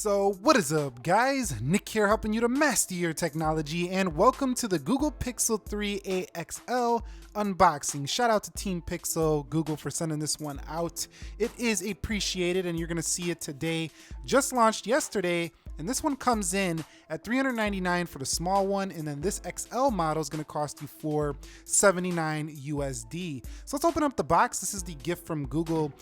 So what is up, guys? Nick here, helping you to master your technology, and welcome to the Google Pixel 3a XL unboxing. Shout out to Team Pixel, Google, for sending this one out. It is appreciated, and you're gonna see it today. Just launched yesterday, and this one comes in at $399 for the small one, and then this XL model is gonna cost you $479 USD. So let's open up the box. This is the gift from Google,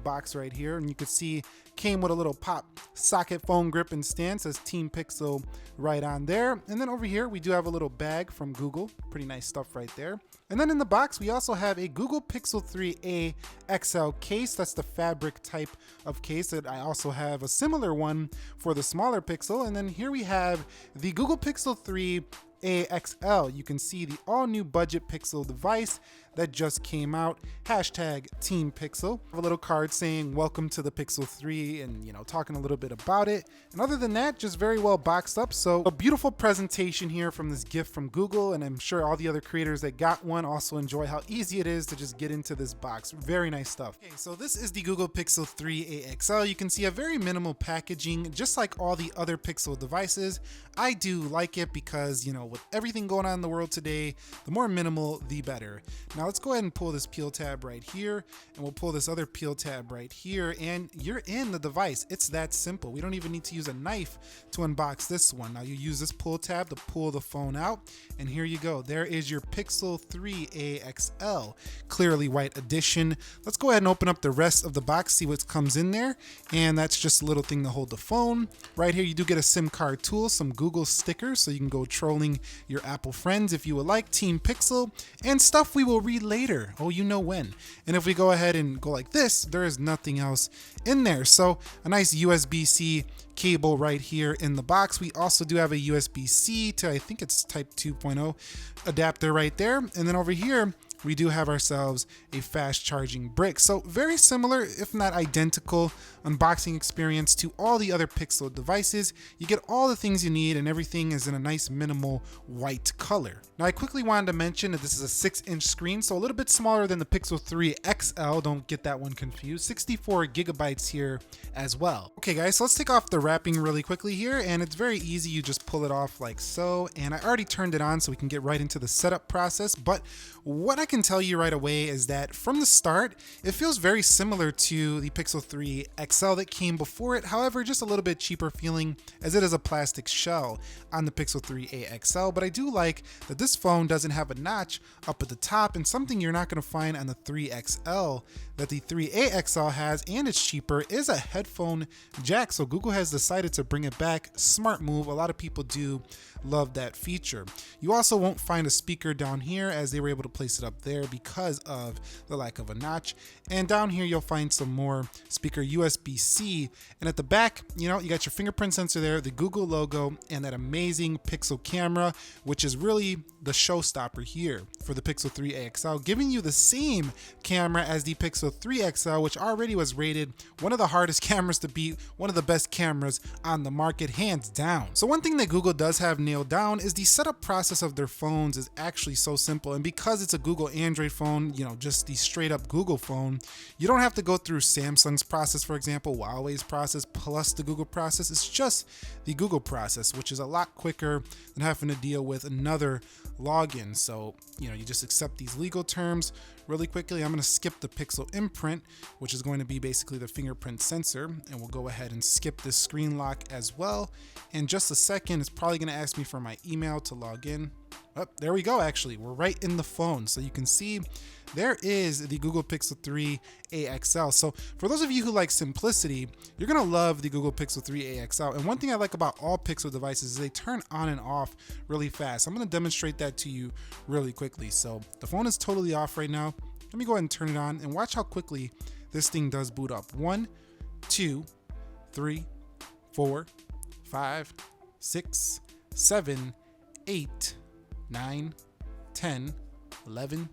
box right here, and you can see came with a little pop socket phone grip and stand, says Team Pixel right on there. And then over here we do have a little bag from Google, pretty nice stuff right there. And then in the box we also have a Google Pixel 3a XL case. That's the fabric type of case. That I also have a similar one for the smaller Pixel. And then here we have the Google Pixel 3a XL. You can see the all new budget Pixel device that just came out. Hashtag Team Pixel. A little card saying welcome to the Pixel 3 and talking a little bit about it. And other than that, just very well boxed up. So a beautiful presentation here from this gift from Google, and I'm sure all the other creators that got one also enjoy how easy it is to just get into this box. Very nice stuff. Okay, so this is the Google Pixel 3a XL. You can see a very minimal packaging, just like all the other Pixel devices. I do like it because, with everything going on in the world today, the more minimal, the better. Now let's go ahead and pull this peel tab right here, and we'll pull this other peel tab right here, and you're in the device. It's that simple. We don't even need to use a knife to unbox this one. Now you use this pull tab to pull the phone out, and here you go. There is your Pixel 3a XL, clearly white edition. Let's go ahead and open up the rest of the box, see what comes in there, and that's just a little thing to hold the phone. Right here you do get a SIM card tool, some Google stickers, so you can go trolling your Apple friends if you would like. Team Pixel, and stuff we will read later. Oh, you know when. And if we go ahead and go like this, there is nothing else in there. So a nice USB-C cable right here in the box. We also do have a USB-C to, I think it's type 2.0 adapter right there. And then over here, we do have ourselves a fast charging brick. So very similar, if not identical, unboxing experience to all the other Pixel devices. You get all the things you need, and everything is in a nice minimal white color. Now I quickly wanted to mention that this is a 6-inch screen, so a little bit smaller than the Pixel 3 XL. Don't get that one confused. 64 gigabytes here as well. Okay guys, so let's take off the wrapping really quickly here, and it's very easy. You just pull it off like so, and I already turned it on so we can get right into the setup process. But what I can tell you right away is that from the start, it feels very similar to the Pixel 3 XL that came before it. However, just a little bit cheaper feeling, as it is a plastic shell on the Pixel 3a XL. But I do like that this phone doesn't have a notch up at the top, and something you're not going to find on the 3XL that the 3a XL has, and it's cheaper, is a headphone jack. So Google has decided to bring it back. Smart move. A lot of people do love that feature. You also won't find a speaker down here, as they were able to place it up there because of the lack of a notch. And down here you'll find some more speaker USB-C, and at the back, you got your fingerprint sensor there, the Google logo, and that amazing Pixel camera, which is really the showstopper here for the Pixel 3a XL, giving you the same camera as the Pixel 3 XL, which already was rated one of the hardest cameras to beat, one of the best cameras on the market, hands down. So one thing that Google does have nailed down is the setup process of their phones is actually so simple. And because it's a Google Android phone, just the straight up Google phone, you don't have to go through Samsung's process, for example, Huawei's process, plus the Google process. It's just the Google process, which is a lot quicker than having to deal with another login. So, you just accept these legal terms really quickly. I'm going to skip the Pixel imprint, which is going to be basically the fingerprint sensor, and we'll go ahead and skip this screen lock as well. In just a second, it's probably going to ask me for my email to log in. Oh, there we go. Actually, we're right in the phone. So you can see there is the Google Pixel 3a XL. So for those of you who like simplicity, you're going to love the Google Pixel 3a XL. And one thing I like about all Pixel devices is they turn on and off really fast. I'm going to demonstrate that to you really quickly. So the phone is totally off right now. Let me go ahead and turn it on and watch how quickly this thing does boot up. 1, 2, 3, 4, 5, 6, 7, 8, 9, 10, 11,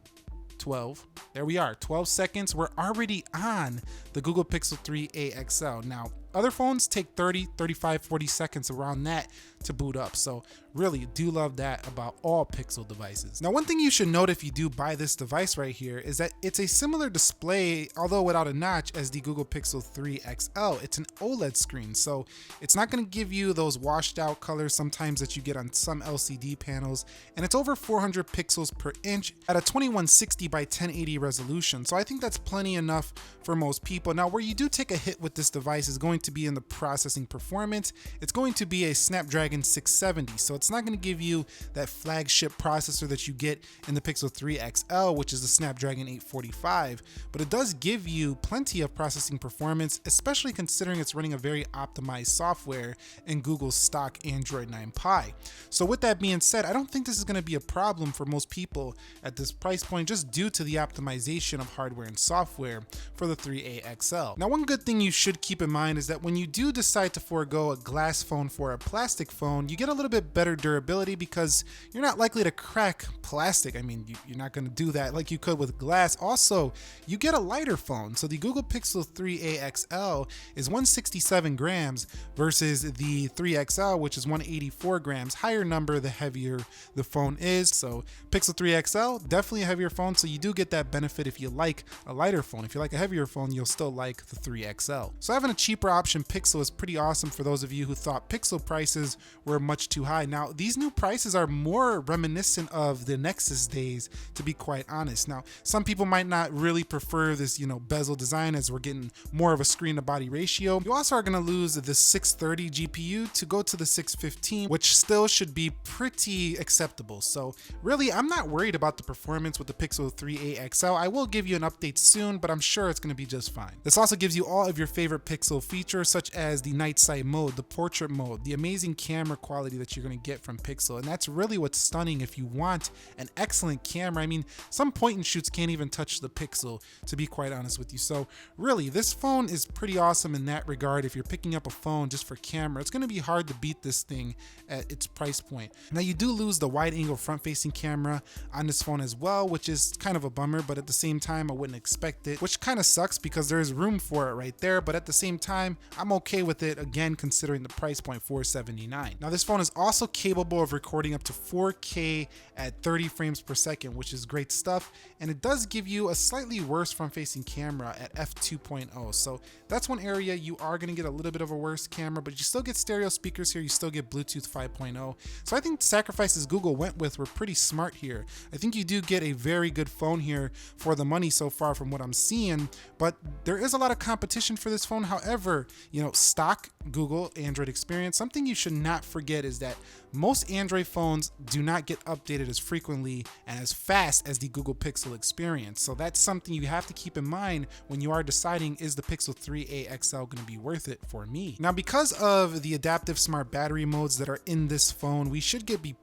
12. There we are, 12 seconds. We're already on the Google Pixel 3a XL. Now, other phones take 30, 35, 40 seconds around that to boot up. So Really do love that about all Pixel devices. Now, one thing you should note if you do buy this device right here is that it's a similar display, although without a notch, as the Google Pixel 3 XL. It's an OLED screen, so it's not going to give you those washed out colors sometimes that you get on some LCD panels, and it's over 400 pixels per inch at a 2160 by 1080 resolution. So I think that's plenty enough for most people. Now, where you do take a hit with this device is going to be in the processing performance. It's going to be a Snapdragon 670, so it's not going to give you that flagship processor that you get in the Pixel 3 XL, which is the Snapdragon 845, but it does give you plenty of processing performance, especially considering it's running a very optimized software in Google's stock Android 9 Pie. So with that being said, I don't think this is going to be a problem for most people at this price point, just due to the optimization of hardware and software for the 3A XL. Now, one good thing you should keep in mind is that when you do decide to forego a glass phone for a plastic phone, you get a little bit better durability because you're not likely to crack plastic. I mean, you're not going to do that like you could with glass. Also, you get a lighter phone. So the Google Pixel 3A XL is 167 grams versus the 3XL, which is 184 grams. Higher number, the heavier the phone is. So Pixel 3 XL, definitely a heavier phone. So you do get that benefit if you like a lighter phone. If you like a heavier phone, you'll still like the 3XL. So having a cheaper option Pixel is pretty awesome for those of you who thought Pixel prices were much too high. Now, these new prices are more reminiscent of the Nexus days, to be quite honest. Now, some people might not really prefer this, bezel design, as we're getting more of a screen to body ratio. You also are going to lose the 630 GPU to go to the 615, which still should be pretty acceptable. So really, I'm not worried about the performance with the Pixel 3a XL. I will give you an update soon, but I'm sure it's going to be just fine. This also gives you all of your favorite Pixel features, such as the night sight mode, the portrait mode, the amazing camera quality that you're going to get from Pixel. And that's really what's stunning if you want an excellent camera. I mean, some point and shoots can't even touch the Pixel, to be quite honest with you. So really, this phone is pretty awesome in that regard. If you're picking up a phone just for camera, it's going to be hard to beat this thing at its price point. Now, you do lose the wide angle front facing camera on this phone as well, which is kind of a bummer, but at the same time, I wouldn't expect it, which kind of sucks because there's room for it right there. But at the same time, I'm okay with it, again, considering the price point, $479. Now, this phone is also capable of recording up to 4K at 30 frames per second, which is great stuff. And it does give you a slightly worse front-facing camera at f2.0. So that's one area you are going to get a little bit of a worse camera, but you still get stereo speakers here. You still get Bluetooth 5.0. So I think the sacrifices Google went with were pretty smart here. I think you do get a very good phone here for the money so far from what I'm seeing, but there is a lot of competition for this phone. However, stock Google Android experience, something you should not forget is that most Android phones do not get updated as frequently and as fast as the Google Pixel experience. So that's something you have to keep in mind when you are deciding, is the Pixel 3a XL going to be worth it for me? Now, because of the adaptive smart battery modes that are in this phone, we should be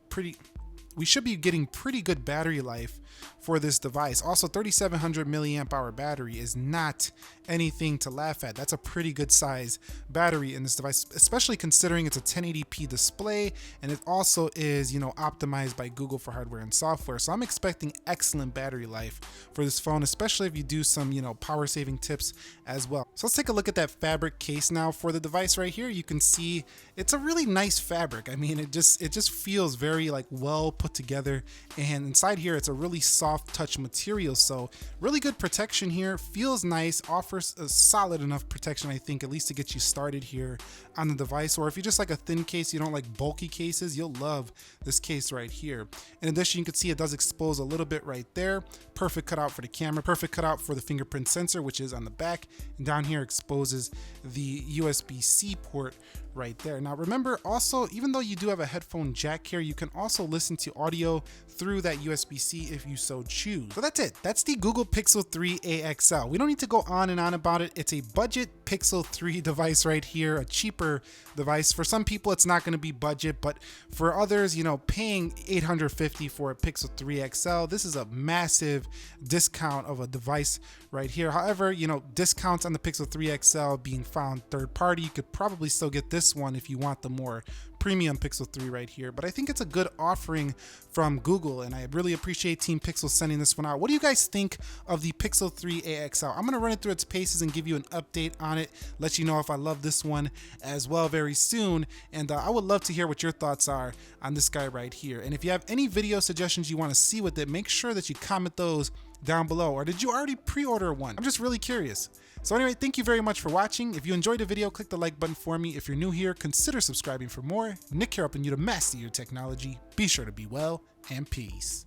getting pretty good battery life for this device. Also, 3700 milliamp hour battery is not anything to laugh at. That's a pretty good size battery in this device, especially considering it's a 1080p display and it also is, optimized by Google for hardware and software. So I'm expecting excellent battery life for this phone, especially if you do some, power saving tips as well. So let's take a look at that fabric case now for the device right here. You can see it's a really nice fabric. I mean, it just feels very well put together, and inside here it's a really soft touch material, so really good protection here. Feels nice, offers a solid enough protection, I think, at least to get you started here on the device. Or if you just like a thin case, you don't like bulky cases, you'll love this case right here. In addition, you can see it does expose a little bit right there. Perfect cutout for the camera, perfect cutout for the fingerprint sensor, which is on the back, and down here exposes the USB-C port right there. Now remember, also, even though you do have a headphone jack here, you can also listen to audio through that USB-C if you so choose. So that's it. That's the Google Pixel 3a XL. We don't need to go on and on about it. It's a budget Pixel 3 device right here, a cheaper device. For some people, it's not going to be budget, but for others, paying $850 for a Pixel 3 XL, this is a massive discount of a device right here. However, discounts on the Pixel 3 XL being found third party, you could probably still get this one if you want the more premium Pixel 3 right here, but I think it's a good offering from Google, and I really appreciate Team Pixel sending this one out. What do you guys think of the Pixel 3 XL? I'm gonna run it through its paces and give you an update on it, let you know if I love this one as well very soon, and I would love to hear what your thoughts are on this guy right here. And if you have any video suggestions you want to see with it, make sure that you comment those down below. Or did you already pre-order one? I'm just really curious. So anyway, thank you very much for watching. If you enjoyed the video, click the like button for me. If you're new here, consider subscribing for more. Nick here helping you to master your technology. Be sure to be well, and peace.